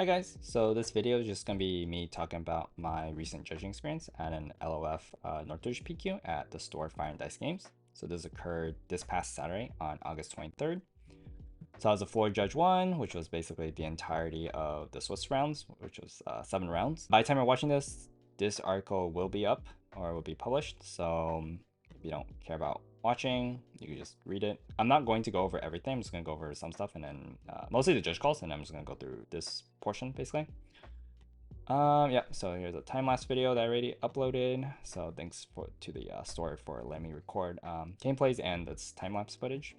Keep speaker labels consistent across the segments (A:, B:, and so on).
A: Hi guys, so this video is just going to be me talking about my recent judging experience at an LOF Northridge PQ at the store Fire and Dice Games. So this occurred this past Saturday on August 23rd. So I was a floor judge 1, which was basically the entirety of the Swiss rounds, which was 7 rounds. By the time you're watching this article will be up or will be published. So if you don't care about watching, you can just read it. I'm not going to go over everything. I'm just going to go over some stuff and then mostly the judge calls, and I'm just going to go through this portion basically. Yeah, so here's a time-lapse video that I already uploaded. So thanks to the store for letting me record gameplays and this time-lapse footage.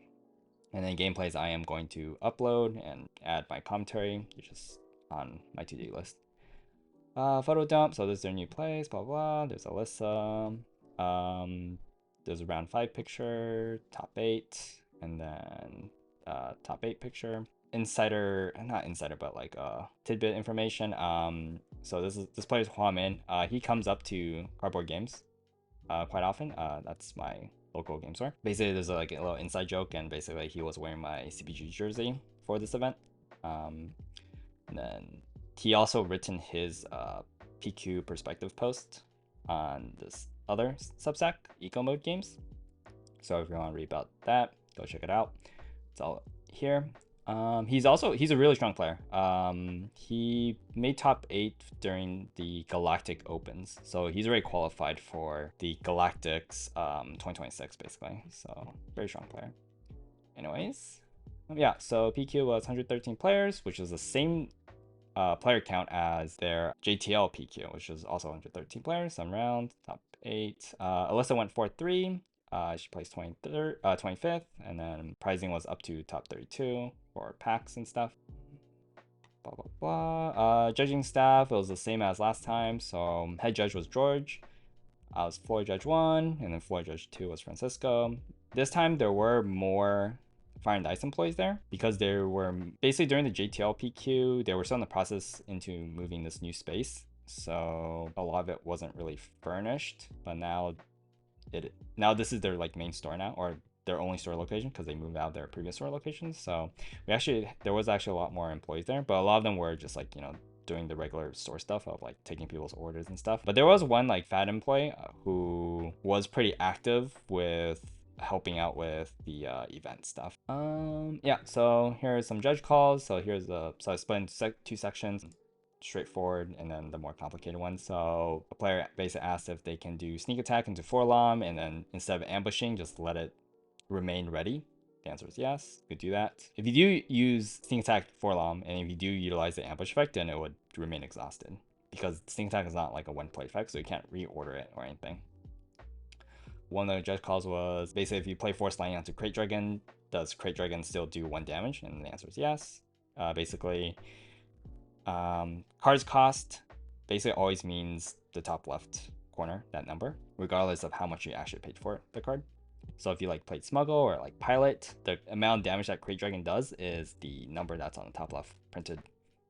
A: And then gameplays I am going to upload and add my commentary, which is on my to-do list. Photo dump, so this is their new place, blah blah. There's Alyssa. There's a round 5 picture, top 8, and then top 8 picture. Insider, not insider, but like tidbit information. So this player is Huamin. He comes up to Cardboard Games quite often. That's my local game store. Basically, there's like a little inside joke, and basically he was wearing my CPG jersey for this event. And then he also written his PQ perspective post on this other Substack, ecomode games. So if you want to read about that, go check it out. It's all here. He's a really strong player. He made top 8 during the Galactic Opens, so he's already qualified for the Galactics 2026 basically. So very strong player. Anyways, yeah, so PQ was 113 players, which is the same player count as their JTL PQ, which is also 113 players. Some rounds, top 8. Alyssa went 4-3. She placed 25th, and then pricing was up to top 32 for packs and stuff. Blah blah blah. Judging staff, it was the same as last time. So head judge was George. I was floor judge 1, and then floor judge 2 was Francisco. This time there were more Fire and Dice employees there because they were basically during the JTL PQ, they were still in the process into moving this new space. So a lot of it wasn't really furnished, but now this is their like main store now, or their only store location, because they moved out their previous store locations. So there was actually a lot more employees there, but a lot of them were just like, you know, doing the regular store stuff of like taking people's orders and stuff. But there was one like fat employee who was pretty active with helping out with the event stuff. Yeah, so here's some judge calls. So I split into 2 sections, straightforward and then the more complicated one. So a player basically asked if they can do sneak attack into forlom, and then instead of ambushing, just let it remain ready. The answer is yes, you could do that. If you do use sneak attack forlom, and if you do utilize the ambush effect, then it would remain exhausted, because sneak attack is not like a one play effect, so you can't reorder it or anything. One of the judge calls was basically, if you play Force Lightning onto Crate Dragon, does Crate Dragon still do 1 damage? And the answer is yes. Basically, cards cost basically always means the top left corner, that number, regardless of how much you actually paid for the card. So if you like played Smuggle or like Pilot, the amount of damage that Crate Dragon does is the number that's on the top left printed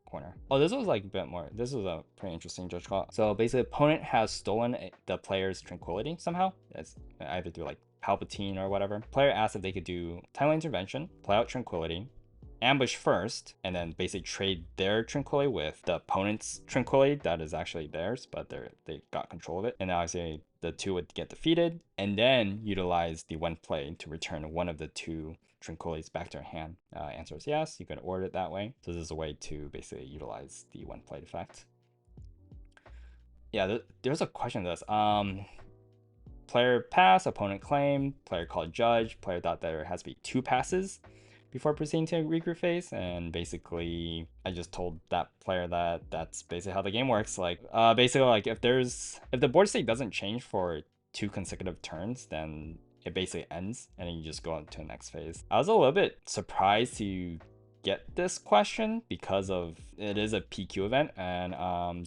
A: corner. Oh, this was like a bit more. This was a pretty interesting judge call. So basically, opponent has stolen the player's tranquility somehow. It's either through like Palpatine or whatever. Player asked if they could do timely intervention, play out tranquility, ambush first, and then basically trade their tranquility with the opponent's tranquility that is actually theirs, but they got control of it. And obviously the 2 would get defeated, and then utilize the 1 play to return one of the 2 tranquilities back to their hand. Answer is yes, you can order it that way. So this is a way to basically utilize the 1 play effect. Yeah, there's a question to this. Player pass, opponent claim, player called judge, player thought there has to be 2 passes before proceeding to regroup phase, and basically I just told that player that that's basically how the game works. Like basically, like if the board state doesn't change for 2 consecutive turns, then it basically ends, and then you just go on to the next phase. I was a little bit surprised to get this question because of it is a PQ event, and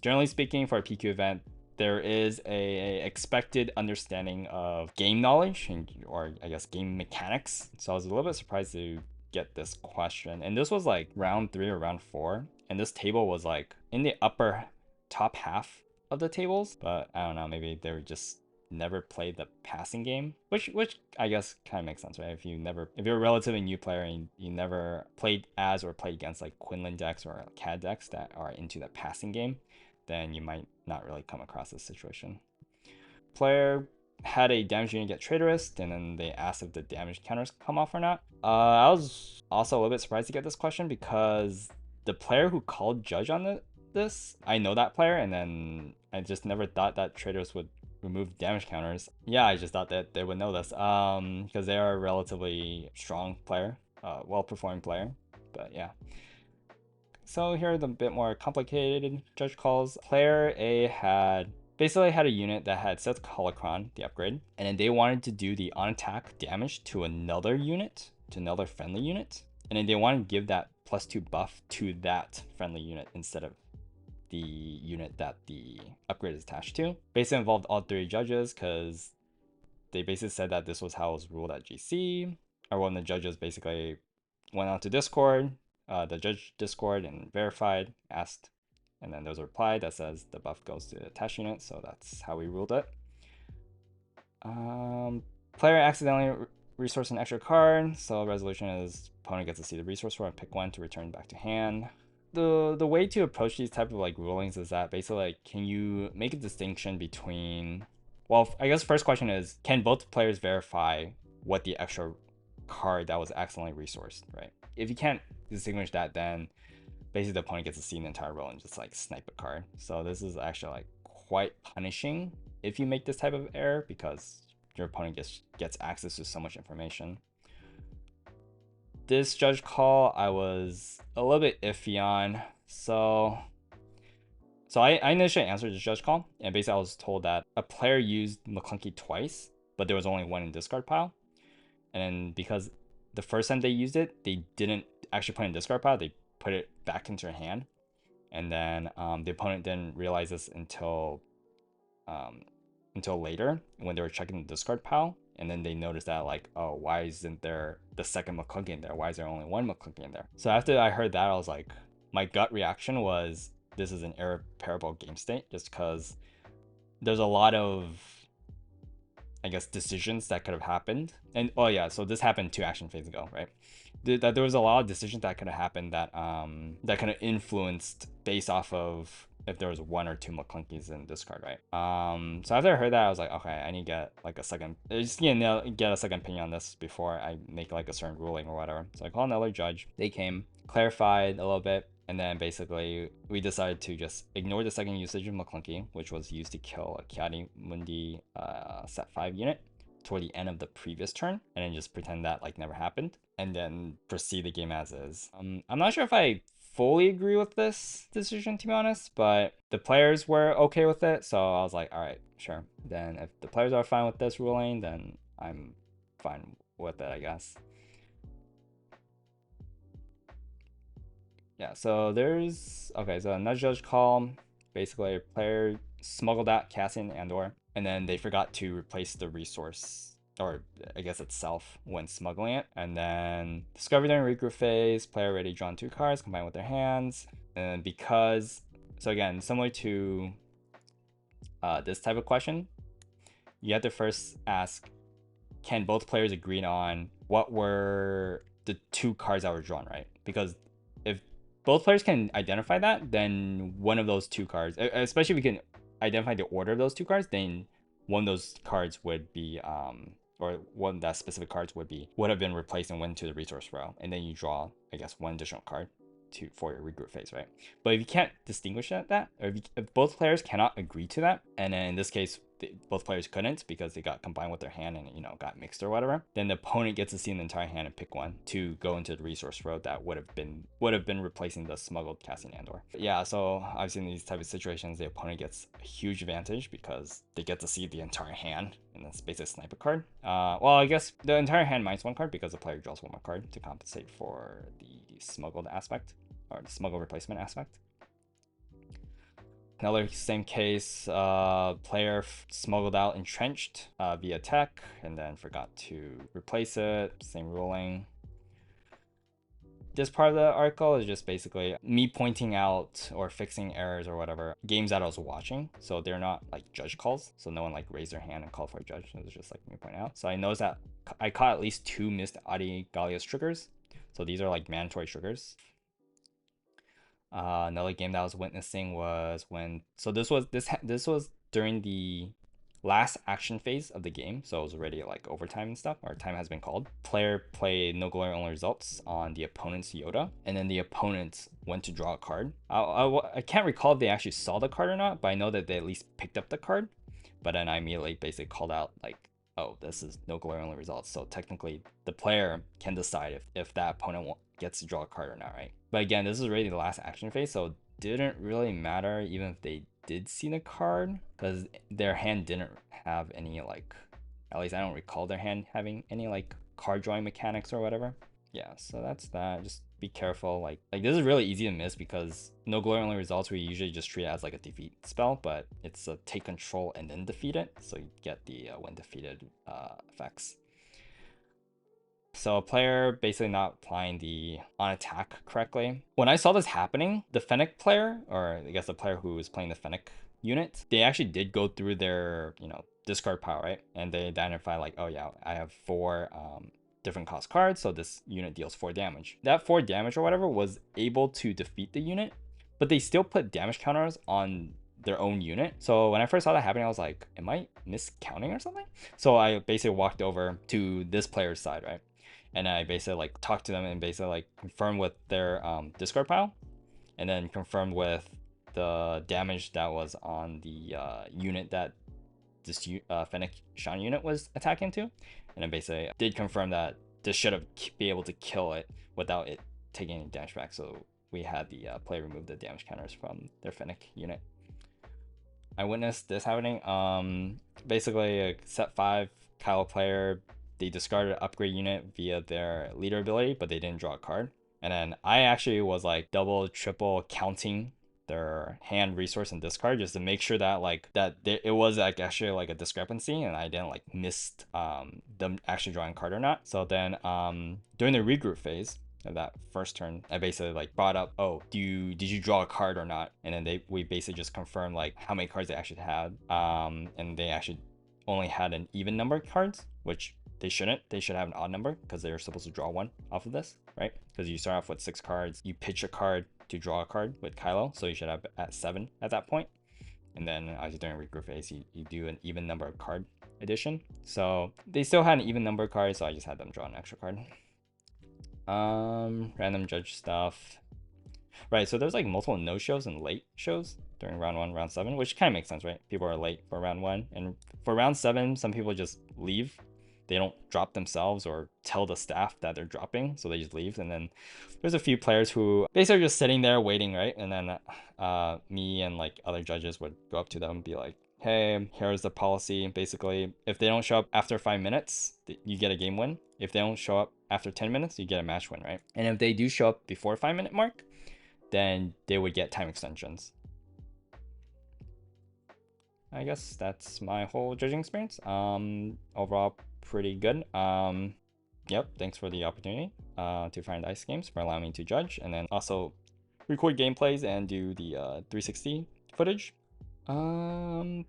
A: generally speaking, for a PQ event, there is a expected understanding of game knowledge or I guess game mechanics. So I was a little bit surprised to get this question, and this was like round 3 or round 4, and this table was like in the upper top half of the tables, but I don't know, maybe they were just never played the passing game, which I guess kind of makes sense, right? If you're a relatively new player and you never played as or played against like Quinlan decks or CAD decks that are into the passing game, then you might not really come across this situation. Player had a damage unit get traitorous, and then they asked if the damage counters come off or not. I was also a little bit surprised to get this question because the player who called judge on this, I know that player, and then I just never thought that traders would remove damage counters. Yeah, I just thought that they would know this because they are a relatively strong player, well-performing player. But yeah. So here are the bit more complicated judge calls. Player A basically had a unit that had Seth Holocron, the upgrade, and then they wanted to do the on-attack damage to another unit, to another friendly unit, and then they wanted to give that +2 buff to that friendly unit instead of the unit that the upgrade is attached to. Basically involved all three judges because they basically said that this was how it was ruled at GC, or when the judges basically went onto Discord, the judge Discord, and verified, asked, and then there was a reply that says the buff goes to the attached unit, so that's how we ruled it. Player accidentally resourced an extra card, so resolution is opponent gets to see the resource row and pick one to return back to hand. The way to approach these type of like rulings is that basically like, can you make a distinction between, well, I guess first question is, can both players verify what the extra card that was accidentally resourced, right? If you can't distinguish that, then basically the opponent gets to see the entire row and just like snipe a card. So this is actually like quite punishing if you make this type of error because your opponent gets access to so much information. This judge call I was a little bit iffy on. So I initially answered this judge call, and basically I was told that a player used McClunky twice, but there was only one in discard pile. And then because the first time they used it, they didn't actually put it in discard pile, they put it back into their hand. And then the opponent didn't realize this until later when they were checking the discard pile. And then they noticed that like, oh, why isn't there the second McClunky in there? Why is there only one McClunky in there? So after I heard that, I was like, my gut reaction was this is an irreparable game state, just because there's a lot of, I guess, decisions that could have happened. And oh yeah, so this happened 2 action phases ago, right? That there was a lot of decisions that could have happened that that kind of influenced based off of if there was 1 or 2 McClunkies in discard, right? So after I heard that, I was like, okay, I need to get like a second, just get a second opinion on this before I make like a certain ruling or whatever. So I called another judge. They came, clarified a little bit, and then basically we decided to just ignore the second usage of McClunky, which was used to kill a Kiadi Mundi set 5 unit toward the end of the previous turn, and then just pretend that like never happened, and then proceed the game as is. I'm not sure if I fully agree with this decision, to be honest, but the players were okay with it, so I was like, all right, sure. Then if the players are fine with this ruling, then I'm fine with it, I guess. Yeah, so there's, okay, so another judge call, basically a player smuggled out Cassian Andor, and then they forgot to replace the resource, or I guess itself, when smuggling it. And then discovered during regroup phase, player already drawn 2 cards combined with their hands. And because, so again, similar to this type of question, you have to first ask, can both players agree on what were the 2 cards that were drawn, right? Because if both players can identify that, then one of those 2 cards, especially if we can identify the order of those 2 cards, then one of those cards would be, or one of that specific cards would have been replaced and went to the resource row, and then you draw, I guess, 1 additional card for your regroup phase, right? But if you can't distinguish that, or if both players cannot agree to that, and then in this case both players couldn't because they got combined with their hand and got mixed or whatever, then the opponent gets to see the entire hand and pick one to go into the resource row that would have been replacing the smuggled Cassian Andor. But yeah, so obviously in these type of situations, the opponent gets a huge advantage because they get to see the entire hand, and that's basically a sniper card. Well, I guess the entire hand minus 1 card because the player draws 1 more card to compensate for the smuggled aspect, or the smuggled replacement aspect. Another same case, player smuggled out entrenched via tech and then forgot to replace it. Same ruling. this part of the article is just basically me pointing out or fixing errors or whatever games that I was watching. So they're not like judge calls. So no one like raised their hand and called for a judge. It was just like me pointing out. So I noticed that I caught at least 2 missed Adi Gallios triggers. So these are like mandatory triggers. Another game that I was witnessing was when, so this was during the last action phase of the game, so it was already like overtime and stuff, or time has been called. Player played no glory only results on the opponent's Yoda, and then the opponent went to draw a card. I can't recall if they actually saw the card or not, but I know that they at least picked up the card. But then I immediately basically called out like, oh, this is no glory only results, so technically the player can decide if that opponent gets to draw a card or not, right? But again, this is already the last action phase, so it didn't really matter even if they did see the card, because their hand didn't have any like, at least I don't recall their hand having any like card drawing mechanics or whatever. Yeah, so that's that. Just be careful. Like this is really easy to miss because no glory only results, we usually just treat it as like a defeat spell, but it's a take control and then defeat it, so you get the when defeated effects. So a player basically not applying the on attack correctly. When I saw this happening, the Fennec player, or I guess the player who was playing the Fennec unit, they actually did go through their, discard pile, right? And they identify like, oh yeah, I have 4 different cost cards, so this unit deals 4 damage. That 4 damage or whatever was able to defeat the unit, but they still put damage counters on their own unit. So when I first saw that happening, I was like, am I miscounting or something? So I basically walked over to this player's side, right? And I basically like talked to them and basically like confirmed with their discard pile, and then confirmed with the damage that was on the unit that this Fennec Shan unit was attacking to, and then basically did confirm that this should have be able to kill it without it taking any damage back. So we had the player remove the damage counters from their Fennec unit. I witnessed this happening. Basically a set 5 Kylo player, they discarded an upgrade unit via their leader ability, but they didn't draw a card. And then I actually was like double, triple counting their hand, resource, and discard just to make sure that it was like actually like a discrepancy and I didn't like missed them actually drawing a card or not. So then during the regroup phase of that first turn, I basically like brought up, oh, did you draw a card or not? And then we basically just confirmed like how many cards they actually had, and they actually only had an even number of cards, which they shouldn't. They should have an odd number because they're supposed to draw 1 off of this, right? Because you start off with 6 cards, you pitch a card to draw a card with Kylo, so you should have at 7 at that point. And then as during regroup phase, you do an even number of card addition. So they still had an even number of cards, so I just had them draw an extra card. Random judge stuff. Right, so there's like multiple no shows and late shows during round 1, round 7, which kind of makes sense, right? People are late for round 1, and for round 7, some people just leave. They don't drop themselves or tell the staff that they're dropping, so they just leave. And then there's a few players who basically are just sitting there waiting, right? And then me and like other judges would go up to them and be like, hey, here's the policy. Basically, if they don't show up after 5 minutes, you get a game win. If they don't show up after 10 minutes, you get a match win, right? And if they do show up before 5-minute mark, then they would get time extensions. I guess that's my whole judging experience. Overall, pretty good. Yep, thanks for the opportunity to find ice games, for allowing me to judge, and then also record gameplays and do the 360 footage. Yep,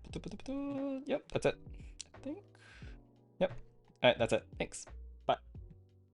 A: that's it, I think. Yep, all right, that's it, thanks.